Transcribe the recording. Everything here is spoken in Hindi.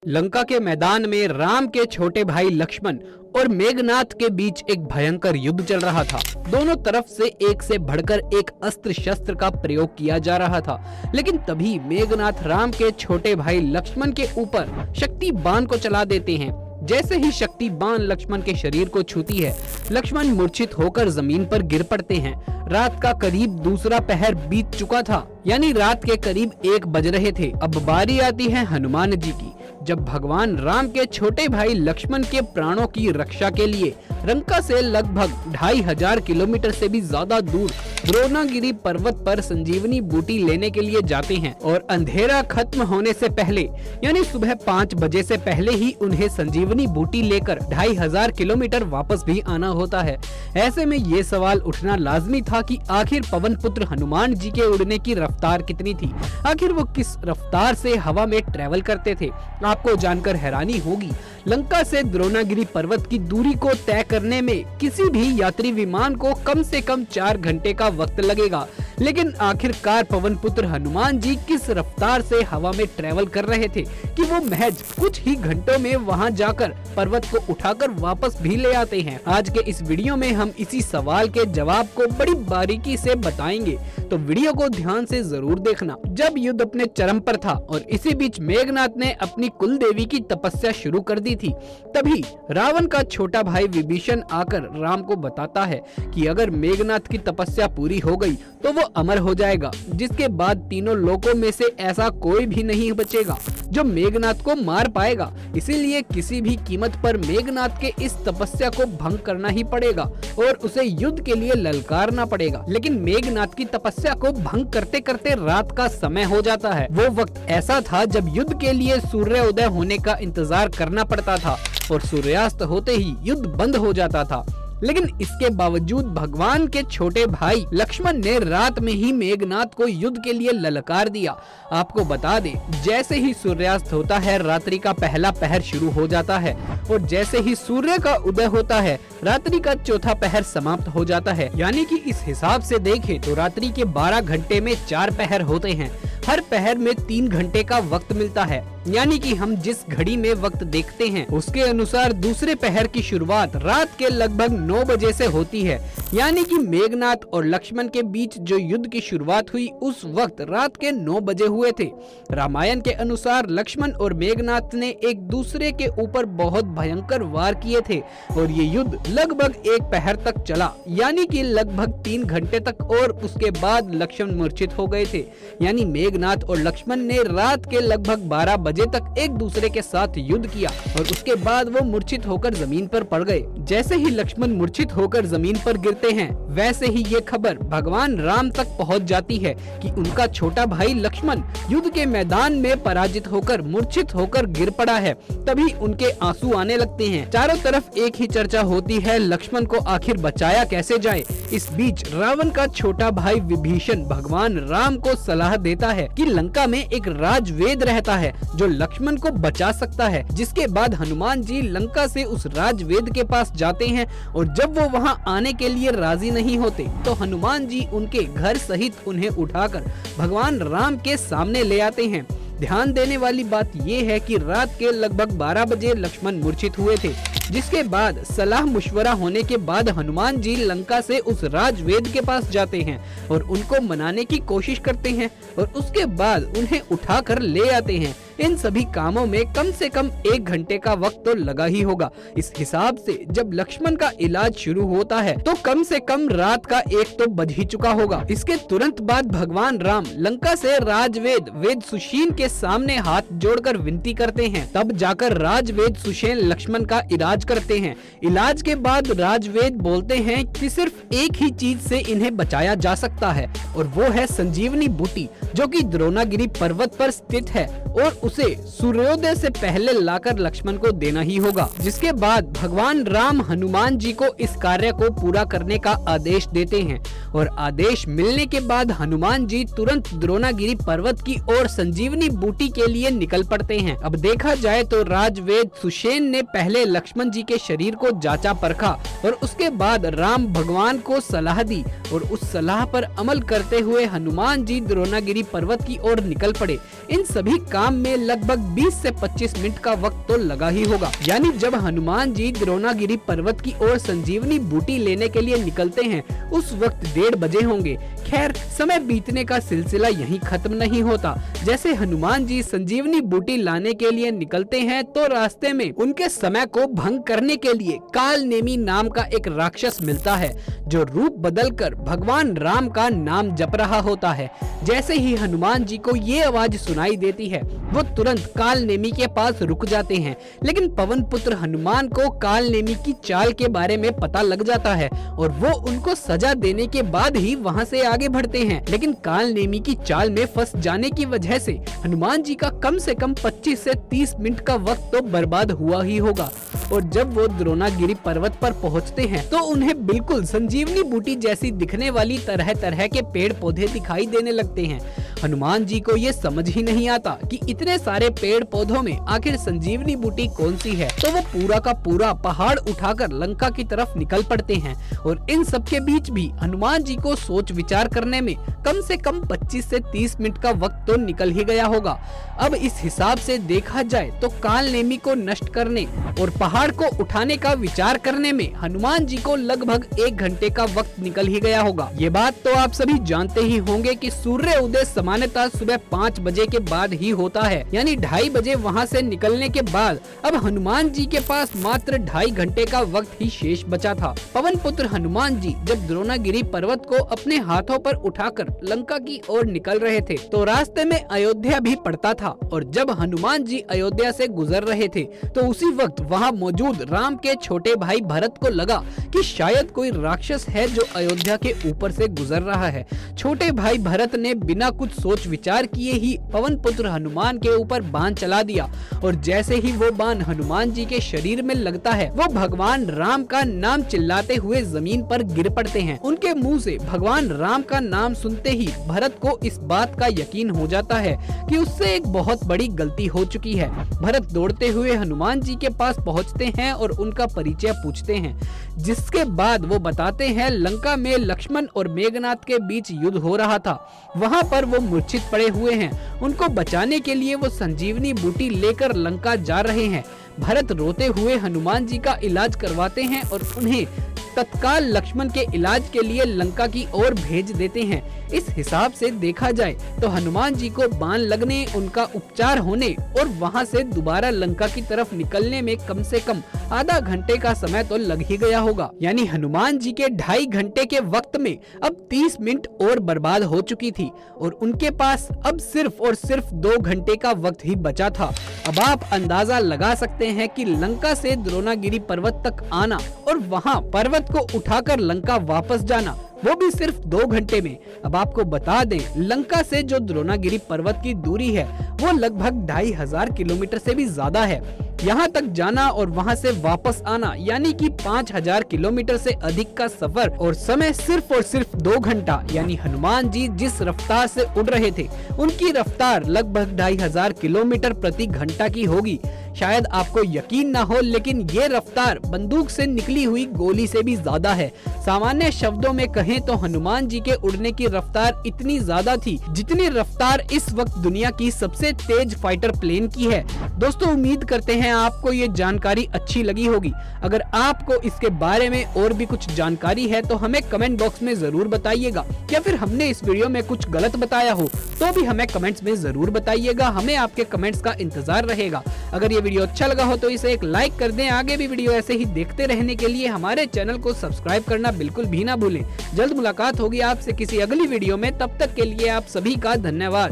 लंका के मैदान में राम के छोटे भाई लक्ष्मण और मेघनाथ के बीच एक भयंकर युद्ध चल रहा था। दोनों तरफ से एक से बढ़कर एक अस्त्र शस्त्र का प्रयोग किया जा रहा था, लेकिन तभी मेघनाथ राम के छोटे भाई लक्ष्मण के ऊपर शक्ति बाण को चला देते हैं। जैसे ही शक्ति बाण लक्ष्मण के शरीर को छूती है, लक्ष्मण मूर्छित होकर जमीन पर गिर पड़ते हैं। रात का करीब दूसरा पहर बीत चुका था, यानी रात के करीब 1 बज रहे थे। अब बारी आती है हनुमान जी की, जब भगवान राम के छोटे भाई लक्ष्मण के प्राणों की रक्षा के लिए लंका से लगभग 2500 किलोमीटर से भी ज्यादा दूर द्रोणागिरी पर्वत पर संजीवनी बूटी लेने के लिए जाते हैं। और अंधेरा खत्म होने से पहले, यानी सुबह 5 बजे से पहले ही उन्हें संजीवनी बूटी लेकर 2500 किलोमीटर वापस भी आना होता है। ऐसे में ये सवाल उठना लाजमी था कि आखिर पवन पुत्र हनुमान जी के उड़ने की रफ्तार कितनी थी, आखिर वो किस रफ्तार से हवा में ट्रेवल करते थे। आपको जानकर हैरानी होगी, लंका से द्रोणागिरी पर्वत की दूरी को तय करने में किसी भी यात्री विमान को कम से कम 4 घंटे का वक्त लगेगा, लेकिन आखिरकार पवन पुत्र हनुमान जी किस रफ्तार से हवा में ट्रेवल कर रहे थे कि वो महज कुछ ही घंटों में वहां जाकर पर्वत को उठाकर वापस भी ले आते हैं। आज के इस वीडियो में हम इसी सवाल के जवाब को बड़ी बारीकी से बताएंगे, तो वीडियो को ध्यान से जरूर देखना। जब युद्ध अपने चरम पर था और इसी बीच मेघनाथ ने अपनी कुल देवी की तपस्या शुरू कर दी थी, तभी रावण का छोटा भाई विभीषण आकर राम को बताता है कि अगर मेघनाथ की तपस्या पूरी हो गई तो वो अमर हो जाएगा, जिसके बाद तीनों लोकों में से ऐसा कोई भी नहीं बचेगा जो मेघनाथ को मार पाएगा। इसीलिए किसी भी कीमत पर मेघनाथ के इस तपस्या को भंग करना ही पड़ेगा और उसे युद्ध के लिए ललकारना पड़ेगा। लेकिन मेघनाथ की तपस्या को भंग करते करते रात का समय हो जाता है। वो वक्त ऐसा था जब युद्ध के लिए सूर्योदय होने का इंतजार करना पड़ता था और सूर्यास्त होते ही युद्ध बंद हो जाता था। लेकिन इसके बावजूद भगवान के छोटे भाई लक्ष्मण ने रात में ही मेघनाथ को युद्ध के लिए ललकार दिया। आपको बता दें, जैसे ही सूर्यास्त होता है रात्रि का पहला पहर शुरू हो जाता है और जैसे ही सूर्य का उदय होता है रात्रि का चौथा पहर समाप्त हो जाता है। यानी कि इस हिसाब से देखें तो रात्रि के 12 घंटे में 4 पहर होते हैं। हर पहर में 3 घंटे का वक्त मिलता है, यानी कि हम जिस घड़ी में वक्त देखते हैं उसके अनुसार दूसरे पहर की शुरुआत रात के लगभग 9 बजे से होती है। यानी कि मेघनाथ और लक्ष्मण के बीच जो युद्ध की शुरुआत हुई उस वक्त रात के 9 बजे हुए थे। रामायण के अनुसार लक्ष्मण और मेघनाथ ने एक दूसरे के ऊपर बहुत भयंकर वार किए थे और ये युद्ध लगभग 1 पहर तक चला, यानी कि लगभग 3 घंटे तक, और उसके बाद लक्ष्मण मूर्छित हो गए थे। यानी मेघनाथ और लक्ष्मण ने रात के लगभग 12 बजे तक एक दूसरे के साथ युद्ध किया और उसके बाद वो मूर्छित होकर जमीन पर पड़ गए। जैसे ही लक्ष्मण मूर्छित होकर जमीन पर गिरते हैं, वैसे ही ये खबर भगवान राम तक पहुंच जाती है कि उनका छोटा भाई लक्ष्मण युद्ध के मैदान में पराजित होकर मूर्छित होकर गिर पड़ा है। तभी उनके आंसू आने लगते हैं। चारों तरफ एक ही चर्चा होती है, लक्ष्मण को आखिर बचाया कैसे जाए। इस बीच रावण का छोटा भाई विभीषण भगवान राम को सलाह देता है कि लंका में एक राजवेद रहता है जो लक्ष्मण को बचा सकता है। जिसके बाद हनुमान जी लंका से उस राजवेद के पास जाते हैं और जब वो वहां आने के लिए राजी नहीं होते तो हनुमान जी उनके घर सहित उन्हें उठाकर भगवान राम के सामने ले आते हैं। ध्यान देने वाली बात ये है कि रात के लगभग 12 बजे लक्ष्मण मूर्छित हुए थे, जिसके बाद सलाह मुशवरा होने के बाद हनुमान जी लंका से उस राजवेद के पास जाते हैं और उनको मनाने की कोशिश करते हैं और उसके बाद उन्हें उठाकर ले आते हैं। इन सभी कामों में कम से कम 1 घंटे का वक्त तो लगा ही होगा। इस हिसाब से जब लक्ष्मण का इलाज शुरू होता है तो कम से कम रात का 1 तो बज ही चुका होगा। इसके तुरंत बाद भगवान राम लंका से राजवेद वेद सुषेण के सामने हाथ जोड़कर विनती करते हैं। तब जाकर राजवेद सुषेण लक्ष्मण का इलाज करते हैं। इलाज के बाद राजवेद बोलते हैं कि सिर्फ एक ही चीज से इन्हें बचाया जा सकता है और वो है संजीवनी बूटी, जो कि द्रोणागिरी पर्वत पर स्थित है और उसे सूर्योदय से पहले लाकर लक्ष्मण को देना ही होगा। जिसके बाद भगवान राम हनुमान जी को इस कार्य को पूरा करने का आदेश देते हैं और आदेश मिलने के बाद हनुमान जी तुरंत द्रोणागिरी पर्वत की ओर संजीवनी बूटी के लिए निकल पड़ते हैं। अब देखा जाए तो राजवेद सुषेण ने पहले लक्ष्मण जी के शरीर को जांचा परखा और उसके बाद राम भगवान को सलाह दी और उस सलाह पर अमल करते हुए हनुमान जी द्रोणागिरी पर्वत की ओर निकल पड़े। इन सभी काम में लगभग 20 से 25 मिनट का वक्त तो लगा ही होगा। यानी जब हनुमान जी द्रोणागिरी पर्वत की ओर संजीवनी बूटी लेने के लिए निकलते हैं उस वक्त 1:30 बजे होंगे। खैर, समय बीतने का सिलसिला यहीं खत्म नहीं होता। जैसे हनुमान जी संजीवनी बूटी लाने के लिए निकलते हैं तो रास्ते में उनके समय को भंग करने के लिए कालनेमी नाम का एक राक्षस मिलता है जो रूप बदलकर भगवान राम का नाम जप रहा होता है। जैसे ही हनुमान जी को ये आवाज सुनाई देती है वो तुरंत कालनेमी के पास रुक जाते हैं। लेकिन पवन पुत्र हनुमान को कालनेमी की चाल के बारे में पता लग जाता है और वो उनको सजा देने के बाद ही वहाँ से आगे बढ़ते हैं। लेकिन कालनेमी की चाल में फंस जाने की वजह से हनुमान जी का कम से कम 25 से 30 मिनट का वक्त तो बर्बाद हुआ ही होगा। और जब वो द्रोणागिरी पर्वत पर पहुंचते हैं तो उन्हें बिल्कुल संजीवनी बूटी जैसी दिखने वाली तरह तरह के पेड़ पौधे दिखाई देने लगते हैं। हनुमान जी को ये समझ ही नहीं आता कि इतने सारे पेड़ पौधों में आखिर संजीवनी बूटी कौन सी है। तो वो पूरा का पूरा पहाड़ उठाकर लंका की तरफ निकल पड़ते हैं। और इन सब के बीच भी हनुमान जी को सोच विचार करने में कम से कम 25 से 30 मिनट का वक्त तो निकल ही गया होगा। अब इस हिसाब से देखा जाए तो कालनेमी को नष्ट करने और पहाड़ को उठाने का विचार करने में हनुमान जी को लगभग 1 घंटे का वक्त निकल ही गया होगा। ये बात तो आप सभी जानते ही होंगे कि सूर्य उदय सामान्यतः सुबह 5 बजे के बाद ही होता है, यानी 2:30 बजे वहाँ से निकलने के बाद अब हनुमान जी के पास मात्र 2.5 घंटे का वक्त ही शेष बचा था। पवन पुत्र हनुमान जी जब द्रोणागिरी पर्वत को अपने हाथों पर उठाकर लंका की ओर निकल रहे थे तो रास्ते में अयोध्या भी पड़ता था। और जब हनुमान जी अयोध्या से गुजर रहे थे तो उसी वक्त वहाँ मौजूद राम के छोटे भाई भरत को लगा कि शायद कोई राक्षस है जो अयोध्या के ऊपर से गुजर रहा है। छोटे भाई भरत ने बिना कुछ सोच विचार किए ही पवन पुत्र हनुमान के ऊपर बाण चला दिया और जैसे ही वो बाण हनुमान जी के शरीर में लगता है वो भगवान राम का नाम चिल्लाते हुए जमीन पर गिर पड़ते हैं। उनके मुंह से भगवान राम का नाम सुनते ही भरत को इस बात का यकीन हो जाता है कि उससे एक बहुत बड़ी गलती हो चुकी है। भरत दौड़ते हुए हनुमान जी के पास पहुंचते हैं और उनका परिचय पूछते हैं, जिसके बाद वो बताते हैं लंका में लक्ष्मण और मेघनाथ के बीच युद्ध हो रहा था। वहां पर वो मूर्छित पड़े हुए हैं। उनको बचाने के लिए वो संजीवनी बूटी लेकर लंका जा रहे हैं। भरत रोते हुए हनुमान जी का इलाज करवाते हैं और उन्हें तत्काल लक्ष्मण के इलाज के लिए लंका की ओर भेज देते हैं। इस हिसाब से देखा जाए तो हनुमान जी को बाण लगने, उनका उपचार होने और वहां से दोबारा लंका की तरफ निकलने में कम से कम आधा घंटे का समय तो लग ही गया होगा। यानी हनुमान जी के 2.5 घंटे के वक्त में अब 30 मिनट और बर्बाद हो चुकी थी और उनके पास अब सिर्फ और सिर्फ 2 घंटे का वक्त ही बचा था। अब आप अंदाजा लगा सकते हैं कि लंका से द्रोणागिरी पर्वत तक आना और वहां पर्वत को उठाकर लंका वापस जाना, वो भी सिर्फ 2 घंटे में। अब आपको बता दें, लंका से जो द्रोणागिरी पर्वत की दूरी है वो लगभग 2500 किलोमीटर से भी ज्यादा है। यहाँ तक जाना और वहाँ से वापस आना यानी कि 5000 किलोमीटर से अधिक का सफर और समय सिर्फ और सिर्फ 2 घंटा। यानी हनुमान जी जिस रफ्तार से उड़ रहे थे उनकी रफ्तार लगभग 2500 किलोमीटर प्रति घंटा की होगी। शायद आपको यकीन ना हो, लेकिन ये रफ्तार बंदूक से निकली हुई गोली से भी ज्यादा है। सामान्य शब्दों में कहें तो हनुमान जी के उड़ने की रफ्तार इतनी ज्यादा थी जितनी रफ्तार इस वक्त दुनिया की सबसे तेज फाइटर प्लेन की है। दोस्तों, उम्मीद करते हैं आपको ये जानकारी अच्छी लगी होगी। अगर आपको इसके बारे में और भी कुछ जानकारी है तो हमें कमेंट बॉक्स में जरूर बताइएगा, या फिर हमने इस वीडियो में कुछ गलत बताया हो तो भी हमें कमेंट्स में जरूर बताइएगा। हमें आपके कमेंट्स का इंतजार रहेगा। अगर ये वीडियो अच्छा लगा हो तो इसे एक लाइक कर दें। आगे भी वीडियो ऐसे ही देखते रहने के लिए हमारे चैनल को सब्सक्राइब करना बिल्कुल भी ना भूलें। जल्द मुलाकात होगी आपसे किसी अगली वीडियो में, तब तक के लिए आप सभी का धन्यवाद।